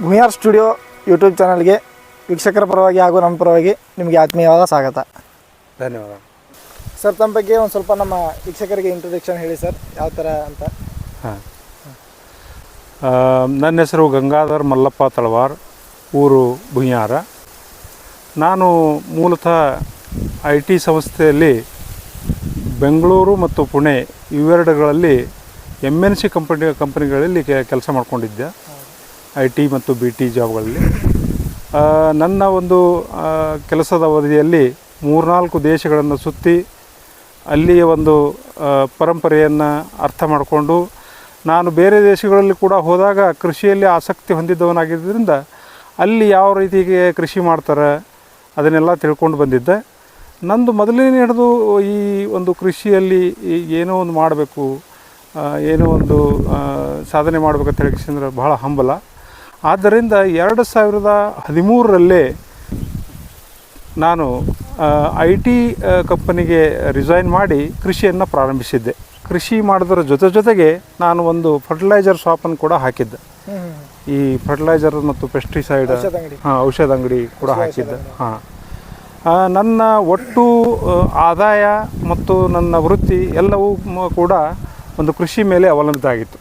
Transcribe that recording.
ಭೂಮಿಯಾರ್ studio YouTube ಚಾನಲ್ಗೆ ವೀಕ್ಷಕರ ಪರವಾಗಿ ಹಾಗೂ ನಮ್ಮ ಪರವಾಗಿ ನಿಮಗೆ ಆತ್ಮೀಯವಾದ ಸ್ವಾಗತ. ಧನ್ಯವಾದ ಸರ್. ತಮ್ಮ ಬಗ್ಗೆ ಒಂದು ಸ್ವಲ್ಪ ನಮ್ಮ ವೀಕ್ಷಕರಿಗೆ ಇಂಟ್ರೊಡಕ್ಷನ್ ಹೇಳಿ ಸರ್, ಯಾವ ಥರ ಅಂತ. ಹಾಂ, ನನ್ನ ಹೆಸರು ಗಂಗಾಧರ್ ಮಲ್ಲಪ್ಪ ತಳವಾರ್, ಊರು ಭುಯ್ಯಾರ. ನಾನು ಮೂಲತಃ IT ಸಂಸ್ಥೆಯಲ್ಲಿ ಬೆಂಗಳೂರು ಮತ್ತು ಪುಣೆ ಇವೆರಡುಗಳಲ್ಲಿ MNC ಕಂಪನಿಗಳಲ್ಲಿ ಕೆಲಸ ಮಾಡ್ಕೊಂಡಿದ್ದೆ, IT ಮತ್ತು BT ಜಾಬ್ಗಳಲ್ಲಿ. ನನ್ನ ಒಂದು ಕೆಲಸದ ಅವಧಿಯಲ್ಲಿ 3-4 ದೇಶಗಳನ್ನು ಸುತ್ತಿ ಅಲ್ಲಿಯ ಒಂದು ಪರಂಪರೆಯನ್ನು ಅರ್ಥ ಮಾಡಿಕೊಂಡು, ನಾನು ಬೇರೆ ದೇಶಗಳಲ್ಲಿ ಕೂಡ ಹೋದಾಗ ಕೃಷಿಯಲ್ಲಿ ಆಸಕ್ತಿ ಹೊಂದಿದ್ದವನಾಗಿದ್ದರಿಂದ ಅಲ್ಲಿ ಯಾವ ರೀತಿಗೆ ಕೃಷಿ ಮಾಡ್ತಾರೆ ಅದನ್ನೆಲ್ಲ ತಿಳ್ಕೊಂಡು ಬಂದಿದ್ದೆ. ನಂದು ಮೊದಲನೇ ಹಿಡಿದು ಈ ಒಂದು ಕೃಷಿಯಲ್ಲಿ ಏನೋ ಒಂದು ಮಾಡಬೇಕು, ಏನೋ ಒಂದು ಸಾಧನೆ ಮಾಡಬೇಕಂತ ಹೇಳಿದ್ರೆ ಬಹಳ ಹಂಬಲ. ಆದ್ದರಿಂದ 2013ರಲ್ಲಿ ನಾನು IT ಕಂಪನಿಗೆ ರಿಸೈನ್ ಮಾಡಿ ಕೃಷಿಯನ್ನು ಪ್ರಾರಂಭಿಸಿದ್ದೆ. ಕೃಷಿ ಮಾಡೋದ್ರ ಜೊತೆಗೆ ನಾನು ಒಂದು ಫರ್ಟಿಲೈಸರ್ ಶಾಪನ್ನು ಕೂಡ ಹಾಕಿದ್ದೆ. ಈ ಫರ್ಟಿಲೈಸರ್ ಮತ್ತು ಪೆಸ್ಟಿಸೈಡ್ ಔಷಧ ಅಂಗಡಿ ಕೂಡ ಹಾಕಿದ್ದೆ. ಹಾಂ, ನನ್ನ ಒಟ್ಟು ಆದಾಯ ಮತ್ತು ನನ್ನ ವೃತ್ತಿ ಎಲ್ಲವೂ ಕೂಡ ಒಂದು ಕೃಷಿ ಮೇಲೆ ಅವಲಂಬಿತ ಆಗಿತ್ತು.